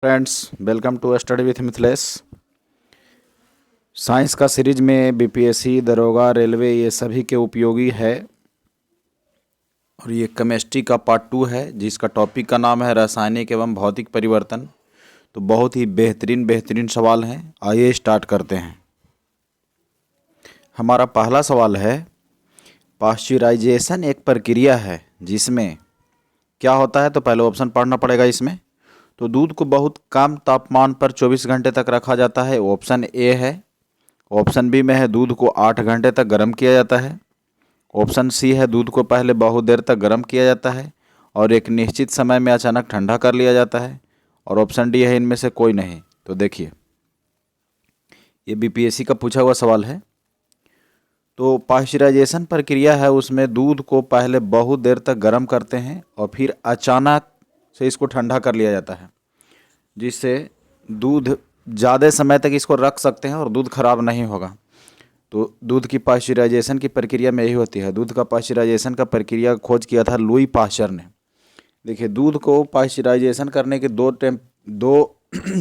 Friends, welcome to study with Mithilesh. Science का series में BPSC, दरोगा, रेलवे ये सभी के उपयोगी है। और ये केमिस्ट्री का पार्ट 2 है जिसका टॉपिक का नाम है रासायनिक एवं भौतिक परिवर्तन। तो बहुत ही बेहतरीन सवाल हैं। आइए स्टार्ट करते हैं। हमारा पहला सवाल है, पाश्चराइजेशन एक प्रक्रिया है जिसमें क्या होता है। तो पहले ऑप्शन पढ़ना पड़ेगा इसमें। तो दूध को बहुत कम तापमान पर 24 घंटे तक रखा जाता है, ऑप्शन ए है। ऑप्शन बी में है दूध को 8 घंटे तक गर्म किया जाता है। ऑप्शन सी है दूध को पहले बहुत देर तक गर्म किया जाता है और एक निश्चित समय में अचानक ठंडा कर लिया जाता है। और ऑप्शन डी है इनमें से कोई नहीं। तो देखिए, ये बीपीएससी का पूछा हुआ सवाल है। तो पाश्चराइजेशन प्रक्रिया है, उसमें दूध को पहले बहुत देर तक गर्म करते हैं और फिर अचानक से इसको ठंडा कर लिया जाता है, जिससे दूध ज़्यादा समय तक इसको रख सकते हैं और दूध खराब नहीं होगा। तो दूध की पाश्चराइजेशन की प्रक्रिया में यही होती है। दूध का पाश्चराइजेशन का प्रक्रिया खोज किया था लुई पाश्चर ने। देखिए, दूध को पाश्चराइजेशन करने की दो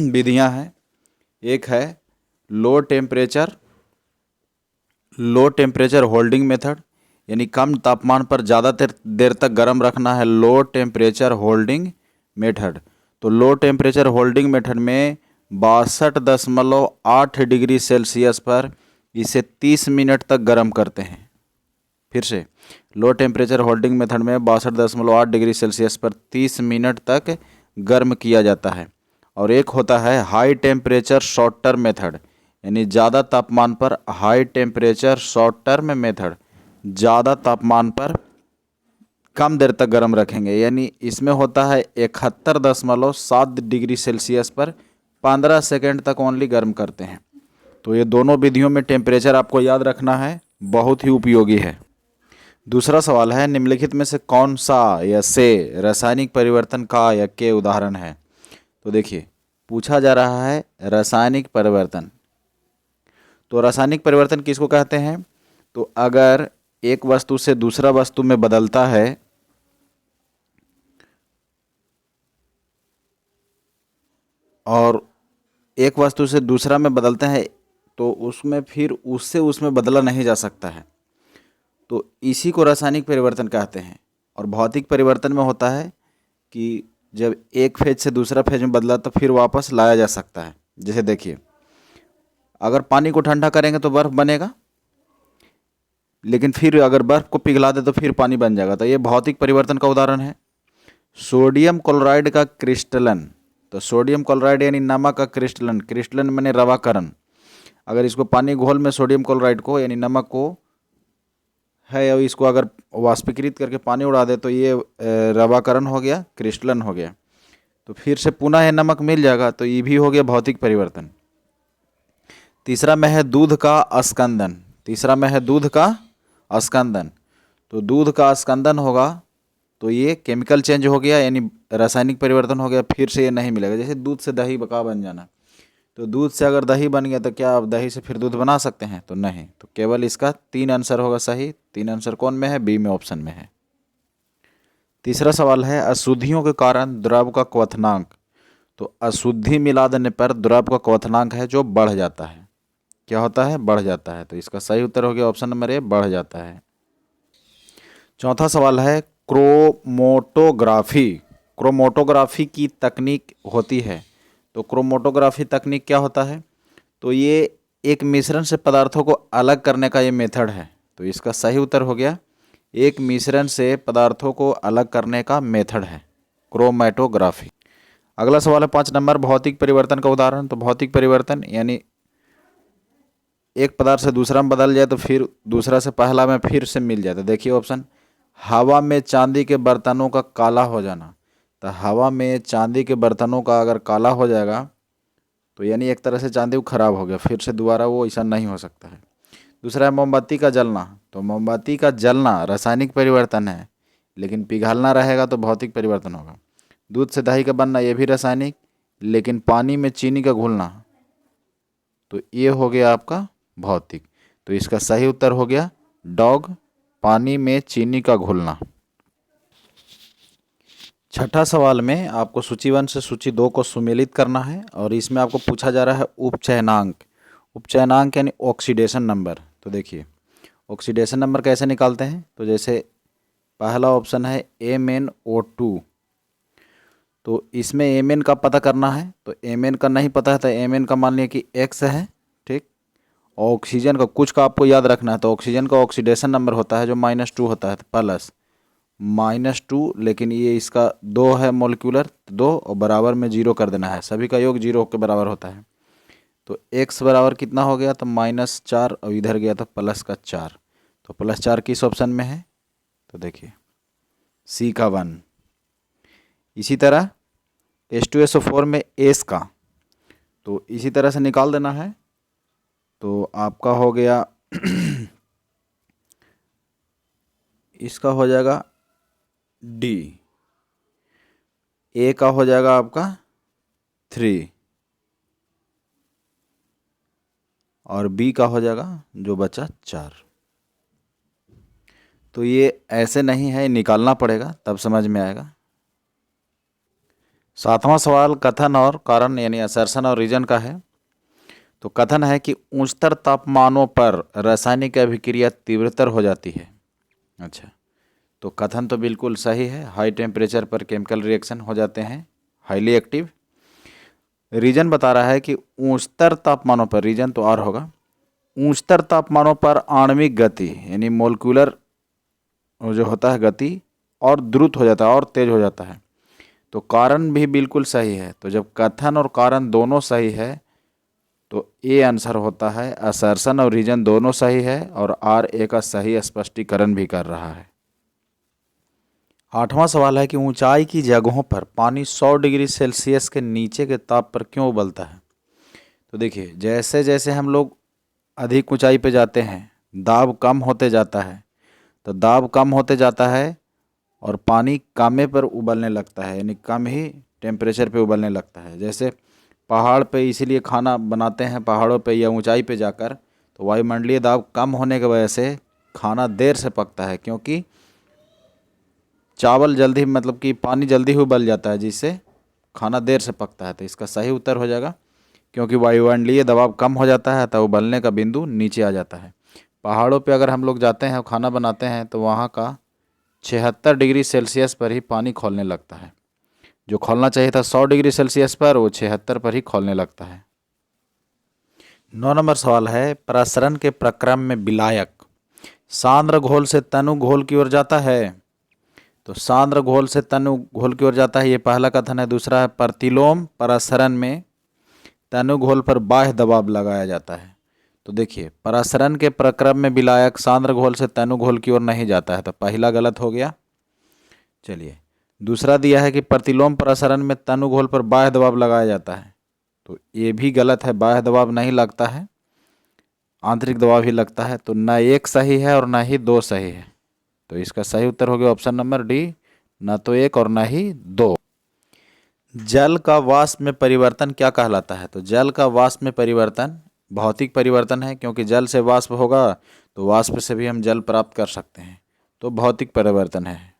विधियां हैं। एक है लो टेम्परेचर होल्डिंग मेथड, यानी कम तापमान पर ज़्यादा देर तक गर्म रखना है, लो टेम्परेचर होल्डिंग मेथड। तो लो टेम्परेचर होल्डिंग मेथड में 62.8 डिग्री सेल्सियस पर इसे 30 मिनट तक गर्म करते हैं। फिर से, लो टेम्परेचर होल्डिंग मेथड में 62.8 डिग्री सेल्सियस पर 30 मिनट तक गर्म किया जाता है। और एक होता है high temperature short term method, यानी ज़्यादा तापमान पर high temperature short term method, ज़्यादा तापमान पर कम देर तक गर्म रखेंगे। यानी इसमें होता है 71.7 डिग्री सेल्सियस पर 15 सेकेंड तक ओनली गर्म करते हैं। तो ये दोनों विधियों में टेम्परेचर आपको याद रखना है, बहुत ही उपयोगी है। दूसरा सवाल है, निम्नलिखित में से कौन सा या से रासायनिक परिवर्तन का या के उदाहरण है। तो देखिए, पूछा जा रहा है रासायनिक परिवर्तन। तो रासायनिक परिवर्तन किसको कहते हैं। तो अगर एक वस्तु से दूसरा वस्तु में बदलता है और एक वस्तु से दूसरा में बदलते हैं तो उसमें फिर उसमें बदला नहीं जा सकता है, तो इसी को रासायनिक परिवर्तन कहते हैं। और भौतिक परिवर्तन में होता है कि जब एक फेज से दूसरा फेज में बदला तो फिर वापस लाया जा सकता है। जैसे देखिए, अगर पानी को ठंडा करेंगे तो बर्फ़ बनेगा, लेकिन फिर अगर बर्फ़ को पिघला दे तो फिर पानी बन जाएगा। तो ये भौतिक परिवर्तन का उदाहरण है। सोडियम क्लोराइड का क्रिस्टलन। तो सोडियम क्लोराइड यानी नमक का क्रिस्टलन, क्रिस्टलन माने रवाकरण। अगर इसको पानी घोल में सोडियम क्लोराइड को यानी नमक को है और इसको अगर वाष्पीकृत करके पानी उड़ा दे तो ये रवाकरण हो गया, क्रिस्टलन हो गया। तो फिर से पुनः ये नमक मिल जाएगा, तो ये भी हो गया भौतिक परिवर्तन। तीसरा में है दूध का अस्कंदन। तो दूध का अस्कंदन होगा तो ये केमिकल चेंज हो गया, यानी रासायनिक परिवर्तन हो गया। फिर से ये नहीं मिलेगा। जैसे दूध से दही का बन जाना, तो दूध से अगर दही बन गया तो क्या आप दही से फिर दूध बना सकते हैं। तो नहीं। तो केवल इसका 3 आंसर होगा सही। 3 आंसर कौन में है, बी में ऑप्शन में है। तीसरा सवाल है, अशुद्धियों के कारण द्रव का क्वथनांक। तो अशुद्धि मिला देने पर द्रव का क्वथनांक है जो बढ़ जाता है। क्या होता है, बढ़ जाता है। तो इसका सही उत्तर हो गया ऑप्शन नंबर ए, बढ़ जाता है। चौथा सवाल है, क्रोमोटोग्राफी की तकनीक होती है। तो क्रोमोटोग्राफी तकनीक क्या होता है। तो ये एक मिश्रण से पदार्थों को अलग करने का ये मेथड है। तो इसका सही उत्तर हो गया, एक मिश्रण से पदार्थों को अलग करने का मेथड है क्रोमैटोग्राफी। अगला सवाल है 5 नंबर, भौतिक परिवर्तन का उदाहरण। तो भौतिक परिवर्तन यानी एक पदार्थ से दूसरा में बदल जाए तो फिर दूसरा से पहला में फिर से मिल जाए। तो देखिए ऑप्शन, हवा में चांदी के बर्तनों का काला हो जाना। तो हवा में चांदी के बर्तनों का अगर काला हो जाएगा तो यानी एक तरह से चांदी वो खराब हो गया, फिर से दोबारा वो ऐसा नहीं हो सकता है। दूसरा है मोमबत्ती का जलना। तो मोमबत्ती का जलना रासायनिक परिवर्तन है, लेकिन पिघलना रहेगा तो भौतिक परिवर्तन होगा। दूध से दही का बनना, ये भी रासायनिक, लेकिन पानी में चीनी का घुलना, तो ये हो गया आपका भौतिक। तो इसका सही उत्तर हो गया डॉग, पानी में चीनी का घुलना। छठा सवाल में आपको सूची 1 से सूची 2 को सुमेलित करना है और इसमें आपको पूछा जा रहा है उपचयनांक। उपचयनांक यानी ऑक्सीडेशन नंबर। तो देखिए ऑक्सीडेशन नंबर कैसे निकालते हैं। तो जैसे पहला ऑप्शन है MnO2, तो इसमें Mn का पता करना है। तो Mn का नहीं पता है तो Mn का मान लिया कि X है, ठीक। और ऑक्सीजन का कुछ का आपको याद रखना है। तो ऑक्सीजन का ऑक्सीडेशन नंबर होता है जो -2 होता है, तो प्लस -2, लेकिन ये इसका 2 है मोलिकुलर, 2 और बराबर में 0 कर देना है। सभी का योग 0 के बराबर होता है। तो x बराबर कितना हो गया, तो -4 और इधर गया तो +4। तो +4 किस ऑप्शन में है, तो देखिए C का 1। इसी तरह H2SO4 में S का, तो इसी तरह से निकाल देना है। तो आपका हो गया इसका हो जाएगा D, A का हो जाएगा आपका 3 और B का हो जाएगा जो बचा 4। तो ये ऐसे नहीं है, निकालना पड़ेगा तब समझ में आएगा। सातवां सवाल कथन और कारण यानी असर्शन और रीजन का है। तो कथन है कि उच्चतर तापमानों पर रासायनिक अभिक्रिया तीव्रतर हो जाती है। अच्छा, तो कथन तो बिल्कुल सही है। हाई टेम्परेचर पर केमिकल रिएक्शन हो जाते हैं हाईली एक्टिव। रीजन बता रहा है कि उच्चतर तापमानों पर, रीजन तो और होगा, उच्चतर तापमानों पर आणविक गति यानी मोलिकुलर जो होता है गति और द्रुत हो जाता है और तेज हो जाता है। तो कारण भी बिल्कुल सही है। तो जब कथन और कारण दोनों सही है तो ए आंसर होता है। असर्शन और रीजन दोनों सही है और RA का सही स्पष्टीकरण भी कर रहा है। आठवां सवाल है कि ऊंचाई की जगहों पर पानी 100 डिग्री सेल्सियस के नीचे के ताप पर क्यों उबलता है। तो देखिए जैसे जैसे हम लोग अधिक ऊंचाई पे जाते हैं दाब कम होते जाता है। तो दाब कम होते जाता है और पानी कम पर उबलने लगता है, यानी कम ही टेम्परेचर पे उबलने लगता है। जैसे पहाड़ पे इसीलिए खाना बनाते हैं पहाड़ों पे या ऊंचाई पे जाकर, तो वायुमंडलीय दाब कम होने की वजह से खाना देर से पकता है, क्योंकि चावल जल्दी मतलब कि पानी जल्दी ही उबल जाता है जिससे खाना देर से पकता है। तो इसका सही उत्तर हो जाएगा, क्योंकि वायुमंडलीय दबाव कम हो जाता है तो उबलने का बिंदु नीचे आ जाता है। पहाड़ों पे अगर हम लोग जाते हैं और खाना बनाते हैं तो वहाँ का 76 डिग्री सेल्सियस पर ही पानी खौलने लगता है। जो खौलना चाहिए था 100 डिग्री सेल्सियस पर, वो 76 पर ही खौलने लगता है। 9 नंबर सवाल है प्रसरण के प्रक्रम में विलायक सांद्र घोल से तनु घोल की ओर जाता है। तो सांद्र घोल से तनु घोल की ओर जाता है, ये पहला कथन है। दूसरा है प्रतिलोम प्रसरण में तनु घोल पर बाह्य दबाव लगाया जाता है। तो देखिए प्रसरण के प्रक्रम में विलायक सांद्र घोल से तनु घोल की ओर नहीं जाता है, तो पहला गलत हो गया। चलिए दूसरा दिया है कि प्रतिलोम प्रसरण में तनु घोल पर बाह्य दबाव लगाया जाता है, तो ये भी गलत है। बाह्य दबाव नहीं लगता है, आंतरिक दबाव ही लगता है। तो न एक सही है और न ही 2 सही है। तो इसका सही उत्तर हो गया ऑप्शन नंबर D, न तो 1 और न ही 2। जल का वाष्प में परिवर्तन क्या कहलाता है। तो जल का वाष्प में परिवर्तन भौतिक परिवर्तन है, क्योंकि जल से वाष्प होगा तो वाष्प से भी हम जल प्राप्त कर सकते हैं, तो भौतिक परिवर्तन है।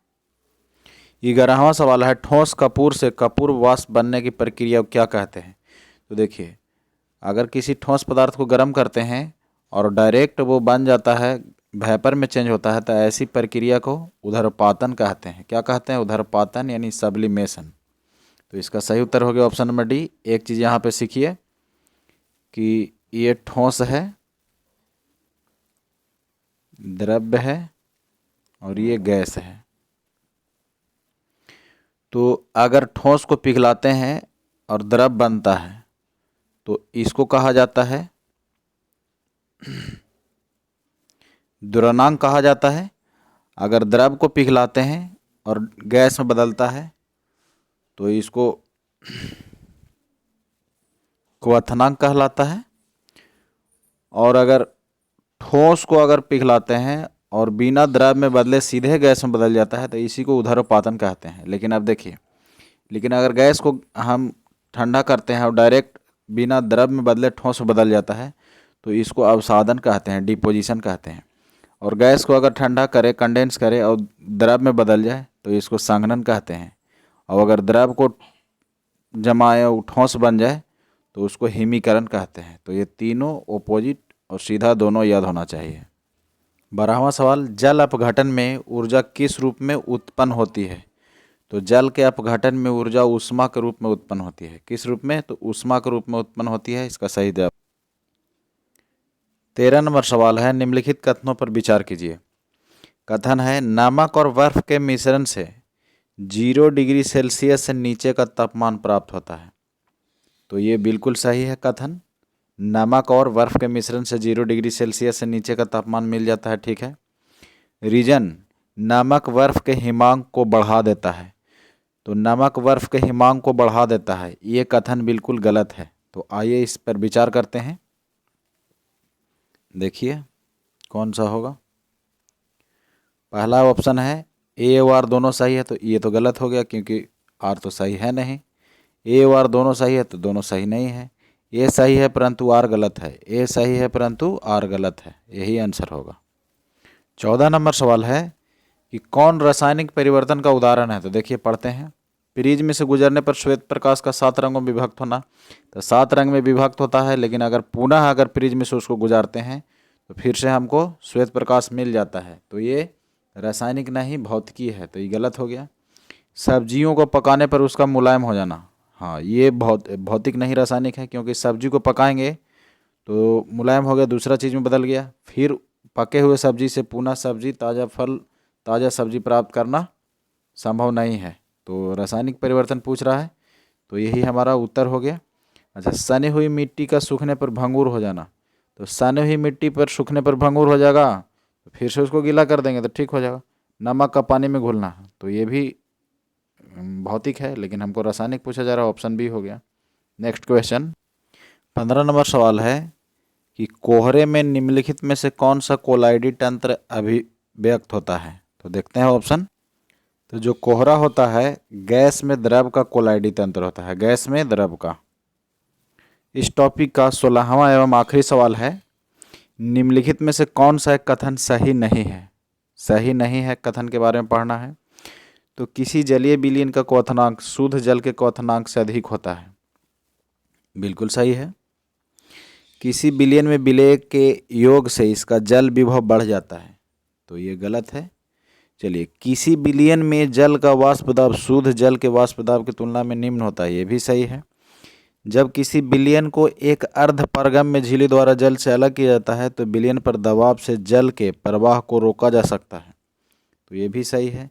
11वां सवाल है ठोस कपूर से कपूर वाष्प बनने की प्रक्रिया को क्या कहते हैं। तो देखिए अगर किसी ठोस पदार्थ को गर्म करते हैं और डायरेक्ट वो बन जाता है, वेपर में चेंज होता है, तो ऐसी प्रक्रिया को ऊर्ध्वपातन कहते हैं। क्या कहते हैं, ऊर्ध्वपातन यानी सब्लिमेशन। तो इसका सही उत्तर हो गया ऑप्शन नंबर D। एक चीज़ यहाँ पे सीखिए कि ये ठोस है, द्रव्य है और ये गैस है। तो अगर ठोस को पिघलाते हैं और द्रव बनता है तो इसको कहा जाता है द्रवणांक कहा जाता है। अगर द्रव को पिघलाते हैं और गैस में बदलता है तो इसको क्वथनांक कहलाता है। और अगर ठोस को अगर पिघलाते हैं और बिना द्रव में बदले सीधे गैस में बदल जाता है तो इसी को ऊर्ध्वपातन कहते हैं। लेकिन अब देखिए, लेकिन अगर गैस को हम ठंडा करते हैं और डायरेक्ट बिना द्रव में बदले ठोस में बदल जाता है तो इसको अवसादन कहते हैं, डिपोजिशन कहते हैं। और गैस को अगर ठंडा करे, कंडेंस करे और द्रव में बदल जाए तो इसको संघनन कहते हैं। और अगर द्रव को जमाए और ठोस बन जाए तो उसको हिमीकरण कहते हैं। तो ये तीनों ऑपोजिट और सीधा दोनों याद होना चाहिए। 12वां सवाल, जल अपघटन में ऊर्जा किस रूप में उत्पन्न होती है? तो जल के अपघटन में ऊर्जा ऊष्मा के रूप में उत्पन्न होती है। किस रूप में? तो ऊष्मा के रूप में उत्पन्न होती है। इसका सही जवाब। 13 नंबर सवाल है, निम्नलिखित कथनों पर विचार कीजिए। कथन है, नमक और बर्फ के मिश्रण से 0 डिग्री सेल्सियस से नीचे का तापमान प्राप्त होता है। तो ये बिल्कुल सही है कथन। नमक और बर्फ के मिश्रण से 0 डिग्री सेल्सियस से नीचे का तापमान मिल जाता है। ठीक है। रीजन, नमक बर्फ के हिमांक को बढ़ा देता है। तो नमक बर्फ के हिमांक को बढ़ा देता है, ये कथन बिल्कुल गलत है। तो आइए इस पर विचार करते हैं। देखिए कौन सा होगा। पहला ऑप्शन है ए और आर दोनों सही है, तो ये तो गलत हो गया क्योंकि आर तो सही है नहीं। ए और आर दोनों सही है तो दोनों सही नहीं है। ए सही है परंतु आर गलत है। ए सही है परंतु आर गलत है। यही आंसर होगा। 14 नंबर सवाल है कि कौन रासायनिक परिवर्तन का उदाहरण है? तो देखिए पढ़ते हैं। प्रिज्म से गुजरने पर श्वेत प्रकाश का 7 रंगों में विभक्त होना। तो 7 रंग में विभक्त होता है, लेकिन अगर पुनः प्रिज्म से उसको गुजारते हैं तो फिर से हमको श्वेत प्रकाश मिल जाता है। तो ये रासायनिक नहीं भौतिकी है, तो ये गलत हो गया। सब्जियों को पकाने पर उसका मुलायम हो जाना, हाँ ये भौतिक नहीं रासायनिक है, क्योंकि सब्जी को पकाएंगे तो मुलायम हो गया, दूसरा चीज़ में बदल गया। फिर पके हुए सब्जी से पुनः सब्जी, ताज़ा फल, ताज़ा सब्जी प्राप्त करना संभव नहीं है। तो रासायनिक परिवर्तन पूछ रहा है, तो यही हमारा उत्तर हो गया। अच्छा, सनी हुई मिट्टी का सूखने पर भंगुर हो जाना। तो सनी हुई मिट्टी पर सूखने पर भंगुर हो जाएगा, तो फिर से उसको गीला कर देंगे तो ठीक हो जाएगा। नमक का पानी में घुलना, तो ये भी भौतिक है, लेकिन हमको रासायनिक पूछा जा रहा है, ऑप्शन बी हो गया। नेक्स्ट क्वेश्चन, 15 नंबर सवाल है कि कोहरे में निम्नलिखित में से कौन सा कोलाइडी तंत्र अभिव्यक्त होता है? तो देखते हैं ऑप्शन। तो जो कोहरा होता है, गैस में द्रव का कोलाइडी तंत्र होता है, गैस में द्रव का। इस टॉपिक का 16वां एवं आखिरी सवाल है, निम्नलिखित में से कौन सा एक कथन सही नहीं है? सही नहीं है कथन के बारे में पढ़ना है। तो किसी जलीय विलयन का क्वथनांक शुद्ध जल के क्वथनांक से अधिक होता है, बिल्कुल सही है। किसी विलयन में विलेय के योग से इसका जल विभव बढ़ जाता है, तो ये गलत है। चलिए, किसी विलयन में जल का वाष्प दाब शुद्ध जल के वाष्प दाब की तुलना में निम्न होता है, ये भी सही है। जब किसी विलयन को एक अर्ध पारगम्य झिल्ली द्वारा जल से अलग किया जाता है तो विलयन पर दबाव से जल के प्रवाह को रोका जा सकता है, तो ये भी सही है।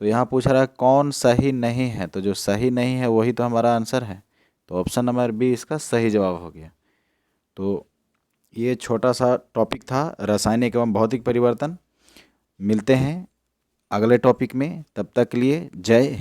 तो यहाँ पूछ रहा है कौन सही नहीं है, तो जो सही नहीं है वही तो हमारा आंसर है। तो ऑप्शन नंबर बी इसका सही जवाब हो गया। तो ये छोटा सा टॉपिक था रासायनिक एवं भौतिक परिवर्तन। मिलते हैं अगले टॉपिक में, तब तक के लिए जय हिंद।